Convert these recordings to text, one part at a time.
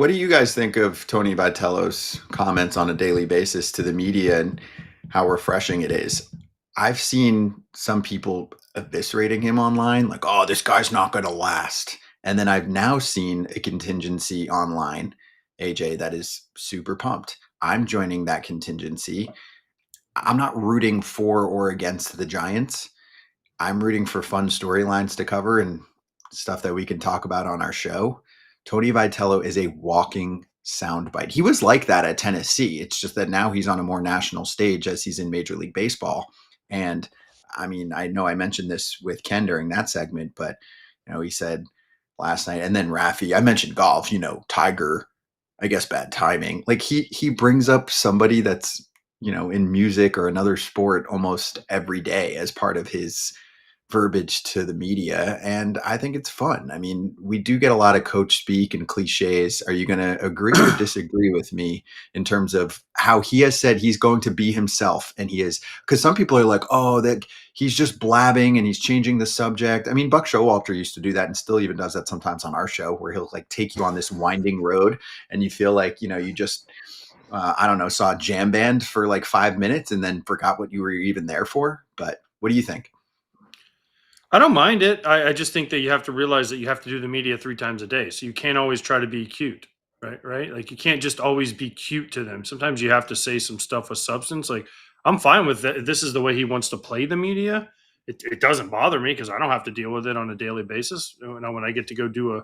What do you guys think of Tony Vitello's comments on a daily basis to the media and how refreshing it is? I've seen some people eviscerating him online, like, oh, this guy's not going to last. And then I've now seen a contingency online, AJ, that is super pumped. I'm joining that contingency. I'm not rooting for or against the Giants. I'm rooting for fun storylines to cover and stuff that we can talk about on our show. Tony Vitello is a walking soundbite. He was like that at Tennessee. It's just that now he's on a more national stage as he's in Major League Baseball. And I mean, I know I mentioned this with Ken during that segment, but he said last night, and then Rafi, I mentioned golf, Tiger, I guess bad timing. Like he brings up somebody that's, in music or another sport almost every day as part of his verbiage to the media, and I think it's fun. I mean, we do get a lot of coach speak and cliches. Are you going to agree or disagree with me in terms of how he has said he's going to be himself? And he is, because some people are like, oh, that he's just blabbing and he's changing the subject. I mean, Buck Showalter used to do that and still even does that sometimes on our show, where he'll like take you on this winding road and you feel like, you just I don't know, saw a jam band for like 5 minutes and then forgot what you were even there for. But what do you think? I don't mind it. I just think that you have to realize that you have to do the media 3 times a day. So you can't always try to be cute, right? Right? Like you can't just always be cute to them. Sometimes you have to say some stuff with substance. Like I'm fine with that. This is the way he wants to play the media. It doesn't bother me because I don't have to deal with it on a daily basis. When I get to go do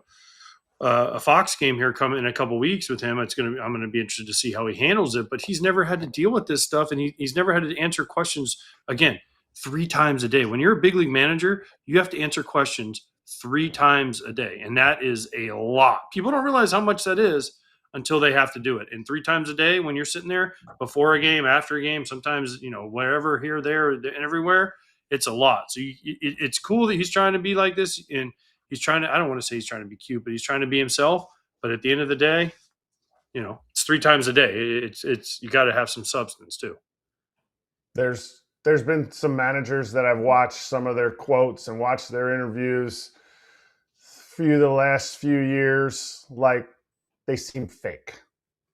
a Fox game here coming in a couple weeks with him, I'm gonna be interested to see how he handles it. But he's never had to deal with this stuff, and he's never had to answer questions again 3 times a day. When you're a big league manager, you have to answer questions 3 times a day, and that is a lot. People don't realize how much that is until they have to do it. And 3 times a day, when you're sitting there before a game, after a game, sometimes wherever, here, there, and everywhere, it's a lot. So it's cool that he's trying to be like this, and he's trying to. I don't want to say he's trying to be cute, but he's trying to be himself. But at the end of the day, it's 3 times a day. It's you got to have some substance too. There's been some managers that I've watched some of their quotes and watched their interviews the last few years, like they seem fake.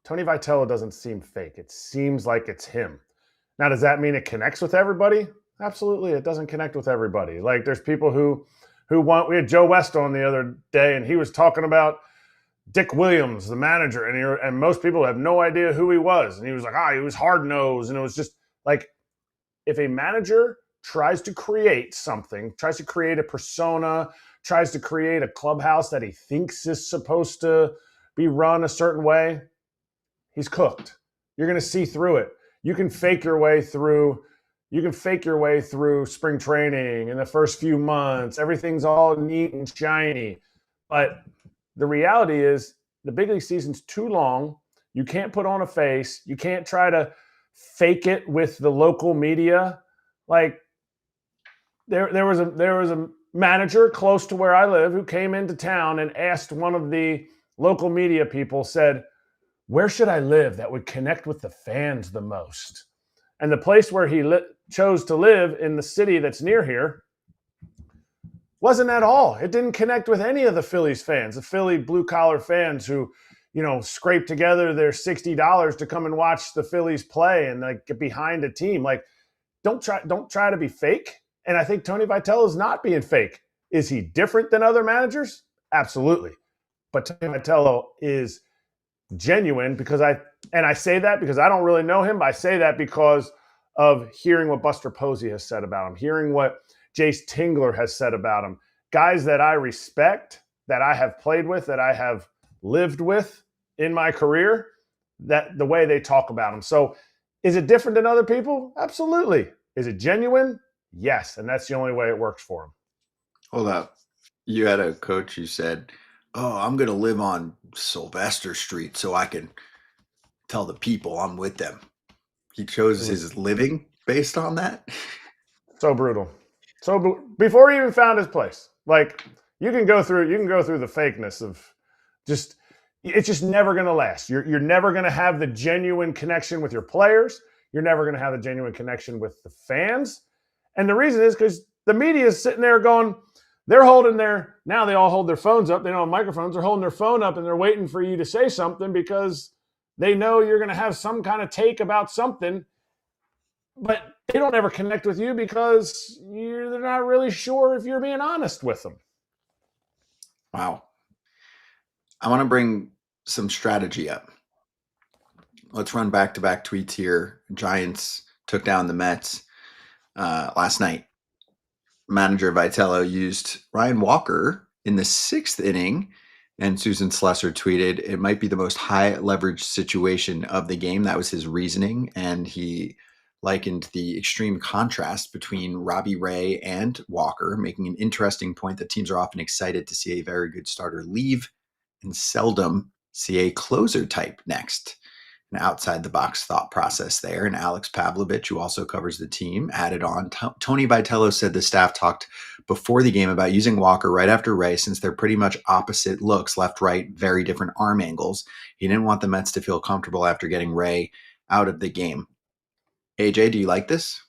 Tony Vitello doesn't seem fake. It seems like it's him. Now, does that mean it connects with everybody? Absolutely, it doesn't connect with everybody. Like there's people who want. We had Joe West on the other day, and he was talking about Dick Williams, the manager, and most people have no idea who he was. And he was like, he was hard nosed, and it was just like, if a manager tries to create something, tries to create a persona, tries to create a clubhouse that he thinks is supposed to be run a certain way, he's cooked. You're going to see through it. You can fake your way through spring training in the first few months. Everything's all neat and shiny. But the reality is the big league season's too long. You can't put on a face. You can't try to fake it with the local media. Like there was a manager close to where I live who came into town and asked one of the local media people, said, where should I live that would connect with the fans the most? And the place where he chose to live in the city that's near here wasn't at all. It didn't connect with any of the Phillies fans, the Philly blue-collar fans who scrape together their $60 to come and watch the Phillies play and like get behind a team. Like, don't try to be fake. And I think Tony Vitello is not being fake. Is he different than other managers? Absolutely. But Tony Vitello is genuine because I say that because I don't really know him. But I say that because of hearing what Buster Posey has said about him, hearing what Jace Tingler has said about him. Guys that I respect, that I have played with, that I have lived with in my career, that the way they talk about him. So is it different than other people? Absolutely. Is it genuine? Yes. And that's the only way it works for him. Hold up. You had a coach who said, oh, I'm going to live on Sylvester Street so I can tell the people I'm with them. He chose his living based on that. So brutal. Before he even found his place, like you can go through the fakeness of just, it's just never going to last. You're never going to have the genuine connection with your players. You're never going to have the genuine connection with the fans. And the reason is because the media is sitting there going, they're holding now they all hold their phones up. They don't have microphones. They're holding their phone up and they're waiting for you to say something because they know you're going to have some kind of take about something, but they don't ever connect with you because they're not really sure if you're being honest with them. Wow. I want to bring some strategy up. Let's run back-to-back tweets here. Giants took down the Mets last night. Manager Vitello used Ryan Walker in the 6th inning, and Susan Slesser tweeted, "It might be the most high leverage situation of the game." That was his reasoning, and he likened the extreme contrast between Robbie Ray and Walker, making an interesting point that teams are often excited to see a very good starter leave and seldom see a closer type next. An outside the box thought process there. And Alex Pavlovich, who also covers the team, added on. Tony Vitello said the staff talked before the game about using Walker right after Ray, since they're pretty much opposite looks, left, right, very different arm angles. He didn't want the Mets to feel comfortable after getting Ray out of the game. AJ, do you like this?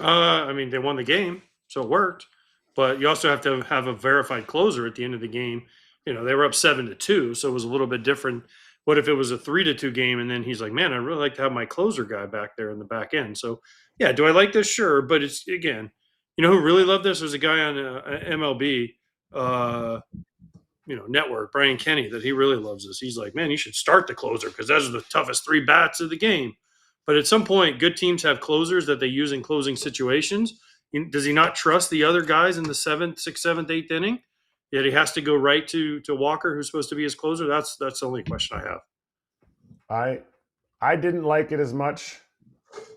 I mean, they won the game, so it worked. But you also have to have a verified closer at the end of the game. They were up 7-2, so it was a little bit different. What if it was a 3-2 game and then he's like, man, I'd really like to have my closer guy back there in the back end. So, yeah, do I like this? Sure. But it's, again, who really loved this was a guy on MLB, network, Brian Kenny, that he really loves this. He's like, man, you should start the closer because those are the toughest 3 bats of the game. But at some point, good teams have closers that they use in closing situations. Does he not trust the other guys in the 7th, 6th, 7th, 8th inning? Yet he has to go right to Walker, who's supposed to be his closer. That's the only question I have. I didn't like it as much.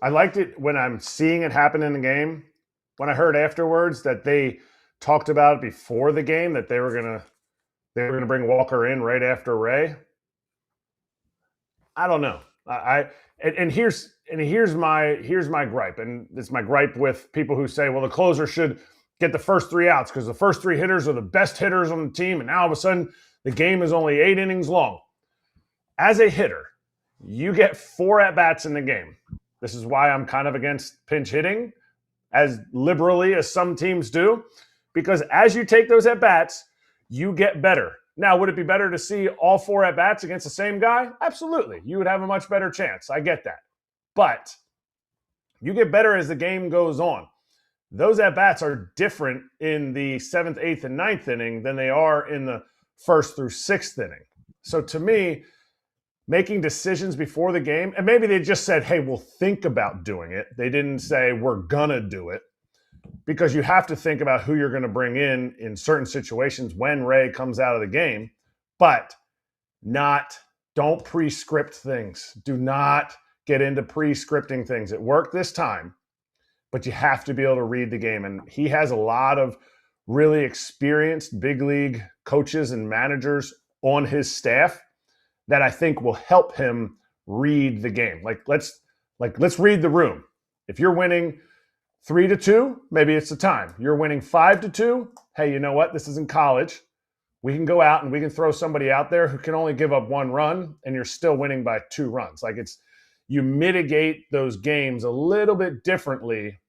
I liked it when I'm seeing it happen in the game. When I heard afterwards that they talked about it before the game that they were gonna bring Walker in right after Ray. I don't know. Here's my gripe, and it's my gripe with people who say, well, the closer should get the first 3 outs because the first 3 hitters are the best hitters on the team, and now all of a sudden the game is only 8 innings long. As a hitter, you get 4 at-bats in the game. This is why I'm kind of against pinch hitting as liberally as some teams do, because as you take those at-bats, you get better. Now, would it be better to see all 4 at-bats against the same guy? Absolutely. You would have a much better chance. I get that. But you get better as the game goes on. Those at-bats are different in the 7th, 8th, and 9th inning than they are in the 1st through 6th inning. So to me, making decisions before the game, and maybe they just said, hey, we'll think about doing it. They didn't say we're going to do it, because you have to think about who you're going to bring in certain situations when Ray comes out of the game, but don't pre-script things. Do not get into pre-scripting things. It worked this time, but you have to be able to read the game. And he has a lot of really experienced big league coaches and managers on his staff that I think will help him read the game. Let's read the room. If you're winning 3-2, maybe it's the time. You're winning 5-2. Hey, you know what? This isn't college. We can go out and we can throw somebody out there who can only give up 1 run, and you're still winning by 2 runs. You mitigate those games a little bit differently.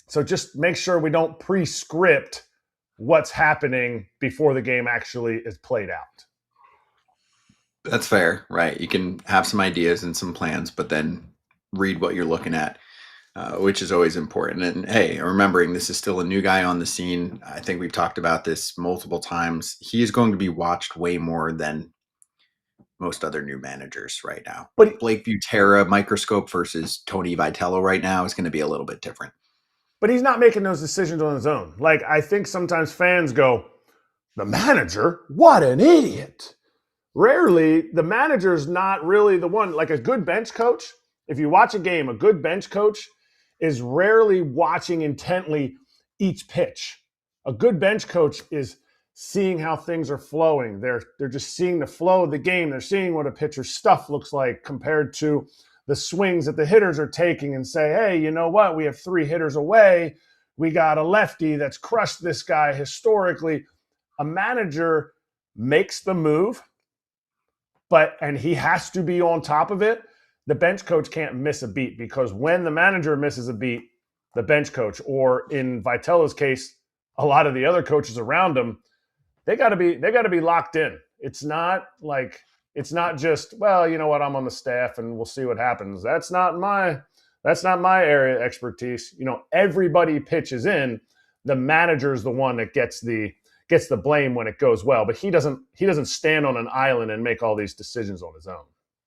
So just make sure we don't pre-script what's happening before the game actually is played out. That's fair, right? You can have some ideas and some plans, but then read what you're looking at, which is always important. And hey, remembering this is still a new guy on the scene. I think we've talked about this multiple times. He is going to be watched way more than most other new managers right now. But Blake Butera microscope versus Tony Vitello right now is going to be a little bit different. But he's not making those decisions on his own. I think sometimes fans go, the manager? What an idiot. Rarely, the manager's not really the one. Like a good bench coach, if you watch a game, a good bench coach is rarely watching intently each pitch. A good bench coach is seeing how things are flowing. They're just seeing the flow of the game. They're seeing what a pitcher's stuff looks like compared to the swings that the hitters are taking, and say, hey, you know what? We have 3 hitters away. We got a lefty that's crushed this guy historically. A manager makes the move, and he has to be on top of it. The bench coach can't miss a beat, because when the manager misses a beat, the bench coach, or in Vitello's case, a lot of the other coaches around him, they got to be locked in. It's not just, well, you know what, I'm on the staff and we'll see what happens. That's not my area of expertise. You know, everybody pitches in. The manager is the one that gets the blame when it goes well, but he doesn't stand on an island and make all these decisions on his own.